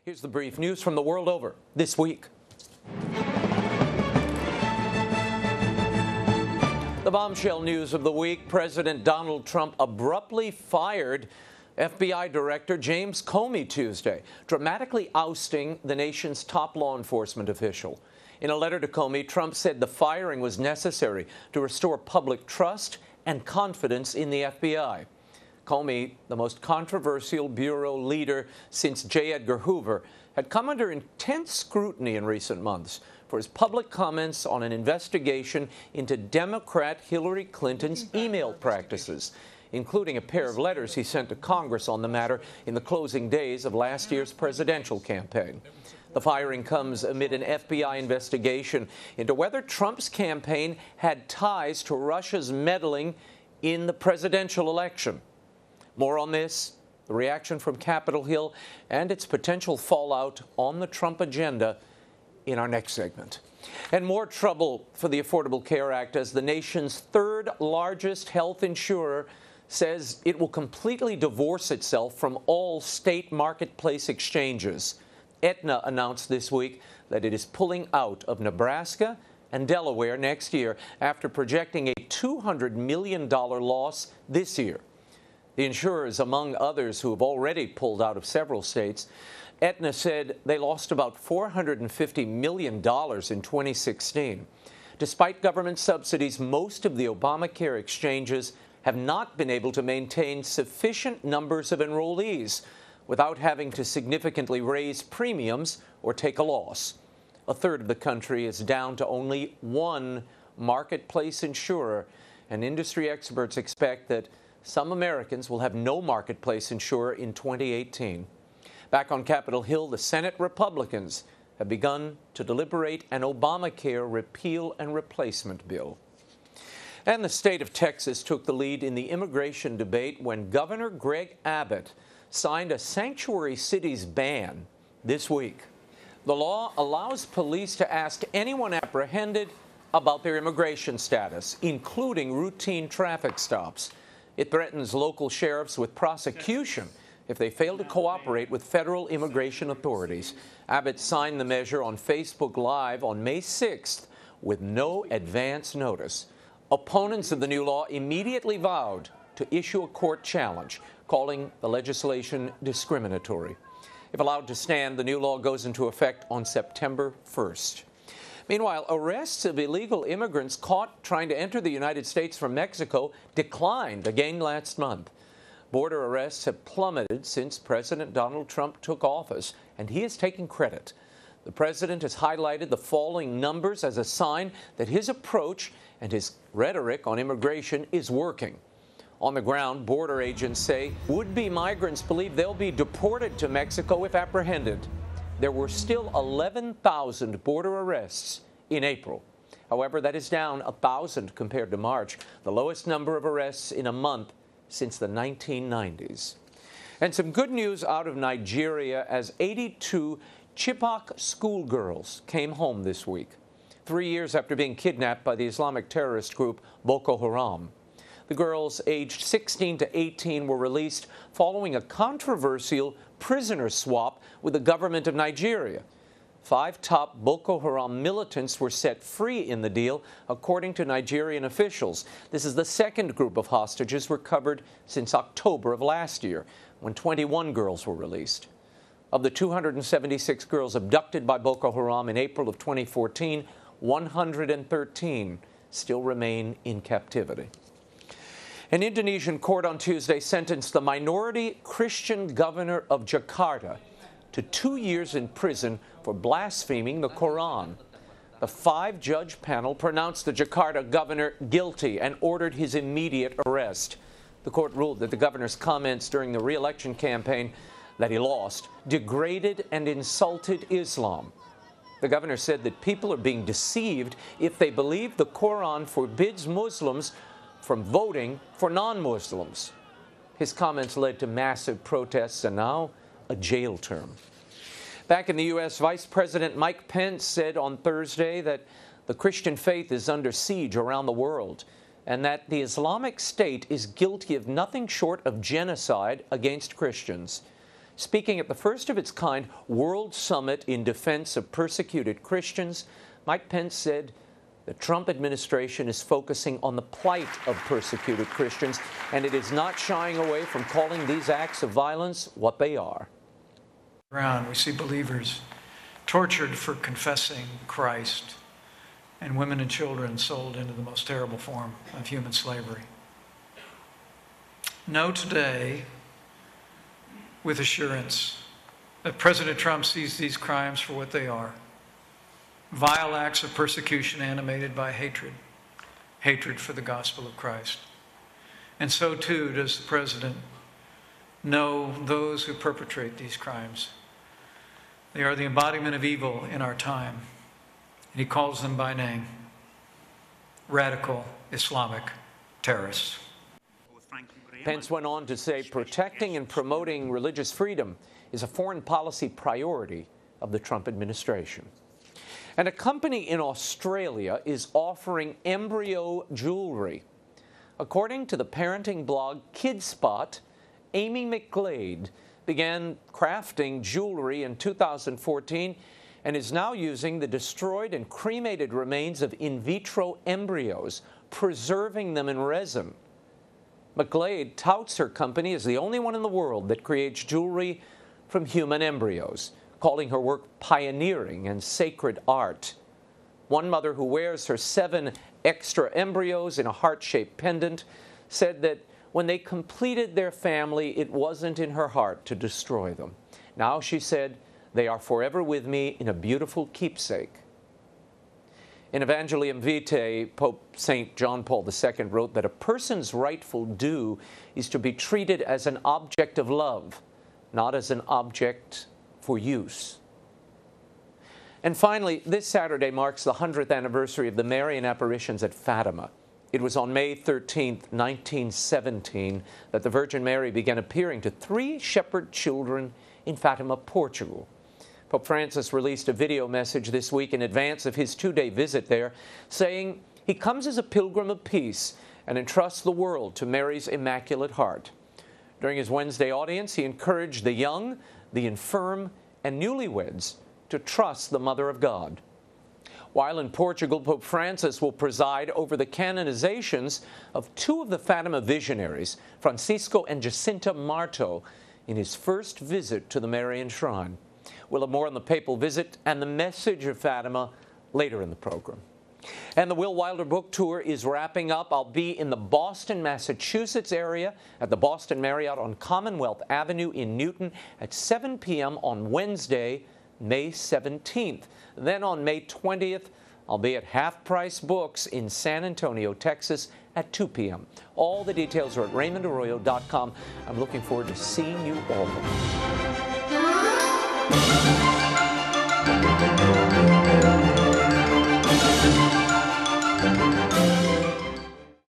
Here's the brief news from the world over this week. The bombshell news of the week: President Donald Trump abruptly fired FBI Director James Comey Tuesday, dramatically ousting the nation's top law enforcement official. In a letter to Comey, Trump said the firing was necessary to restore public trust and confidence in the FBI. Comey, the most controversial bureau leader since J. Edgar Hoover, had come under intense scrutiny in recent months for his public comments on an investigation into Democrat Hillary Clinton's email practices, including a pair of letters he sent to Congress on the matter in the closing days of last year's presidential campaign. The firing comes amid an FBI investigation into whether Trump's campaign had ties to Russia's meddling in the presidential election. More on this, the reaction from Capitol Hill, and its potential fallout on the Trump agenda in our next segment. And more trouble for the Affordable Care Act as the nation's third largest health insurer says it will completely divorce itself from all state marketplace exchanges. Aetna announced this week that it is pulling out of Nebraska and Delaware next year after projecting a $200 million loss this year. The insurers, among others who have already pulled out of several states, Aetna said they lost about $450 million in 2016. Despite government subsidies, most of the Obamacare exchanges have not been able to maintain sufficient numbers of enrollees without having to significantly raise premiums or take a loss. A third of the country is down to only one marketplace insurer, and industry experts expect that some Americans will have no marketplace insurer in 2018. Back on Capitol Hill, the Senate Republicans have begun to deliberate an Obamacare repeal and replacement bill. And the state of Texas took the lead in the immigration debate when Governor Greg Abbott signed a sanctuary cities ban this week. The law allows police to ask anyone apprehended about their immigration status, including routine traffic stops. It threatens local sheriffs with prosecution if they fail to cooperate with federal immigration authorities. Abbott signed the measure on Facebook Live on May 6th with no advance notice. Opponents of the new law immediately vowed to issue a court challenge, calling the legislation discriminatory. If allowed to stand, the new law goes into effect on September 1st. Meanwhile, arrests of illegal immigrants caught trying to enter the United States from Mexico declined again last month. Border arrests have plummeted since President Donald Trump took office, and he is taking credit. The president has highlighted the falling numbers as a sign that his approach and his rhetoric on immigration is working. On the ground, border agents say would-be migrants believe they'll be deported to Mexico if apprehended. There were still 11,000 border arrests in April. However, that is down 1,000 compared to March, the lowest number of arrests in a month since the 1990s. And some good news out of Nigeria as 82 Chibok schoolgirls came home this week, 3 years after being kidnapped by the Islamic terrorist group Boko Haram. The girls, aged 16 to 18, were released following a controversial prisoner swap with the government of Nigeria. 5 top Boko Haram militants were set free in the deal, according to Nigerian officials. This is the second group of hostages recovered since October of last year, when 21 girls were released. Of the 276 girls abducted by Boko Haram in April of 2014, 113 still remain in captivity. An Indonesian court on Tuesday sentenced the minority Christian governor of Jakarta to 2 years in prison for blaspheming the Quran. The 5-judge panel pronounced the Jakarta governor guilty and ordered his immediate arrest. The court ruled that the governor's comments during the re-election campaign that he lost degraded and insulted Islam. The governor said that people are being deceived if they believe the Quran forbids Muslims from voting for non-Muslims. His comments led to massive protests and now a jail term. Back in the U.S., Vice President Mike Pence said on Thursday that the Christian faith is under siege around the world and that the Islamic State is guilty of nothing short of genocide against Christians. Speaking at the first of its kind World Summit in defense of persecuted Christians, Mike Pence said the Trump administration is focusing on the plight of persecuted Christians, and it is not shying away from calling these acts of violence what they are. We see believers tortured for confessing Christ, and women and children sold into the most terrible form of human slavery. Know today, with assurance, that President Trump sees these crimes for what they are: vile acts of persecution animated by hatred for the gospel of Christ. And so too does the President know those who perpetrate these crimes. They are the embodiment of evil in our time, and he calls them by name: radical Islamic terrorists. Pence went on to say protecting and promoting religious freedom is a foreign policy priority of the Trump administration. And a company in Australia is offering embryo jewelry. According to the parenting blog KidSpot, Amy McGlade began crafting jewelry in 2014 and is now using the destroyed and cremated remains of in vitro embryos, preserving them in resin. McGlade touts her company as the only one in the world that creates jewelry from human embryos, calling her work pioneering and sacred art. One mother who wears her 7 extra embryos in a heart-shaped pendant said that when they completed their family, it wasn't in her heart to destroy them. Now, she said, they are forever with me in a beautiful keepsake. In Evangelium Vitae, Pope St. John Paul II wrote that a person's rightful due is to be treated as an object of love, not as an object for use. And finally, this Saturday marks the 100th anniversary of the Marian apparitions at Fatima. It was on May 13, 1917, that the Virgin Mary began appearing to 3 shepherd children in Fatima, Portugal. Pope Francis released a video message this week in advance of his 2-day visit there, saying he comes as a pilgrim of peace and entrusts the world to Mary's Immaculate Heart. During his Wednesday audience, he encouraged the young, the infirm, and newlyweds to trust the Mother of God. While in Portugal, Pope Francis will preside over the canonizations of 2 of the Fatima visionaries, Francisco and Jacinta Marto, in his first visit to the Marian Shrine. We'll have more on the papal visit and the message of Fatima later in the program. And the Will Wilder Book Tour is wrapping up. I'll be in the Boston, Massachusetts area at the Boston Marriott on Commonwealth Avenue in Newton at 7 p.m. on Wednesday, May 17th. Then on May 20th, I'll be at Half Price Books in San Antonio, Texas at 2 p.m. All the details are at RaymondArroyo.com. I'm looking forward to seeing you all.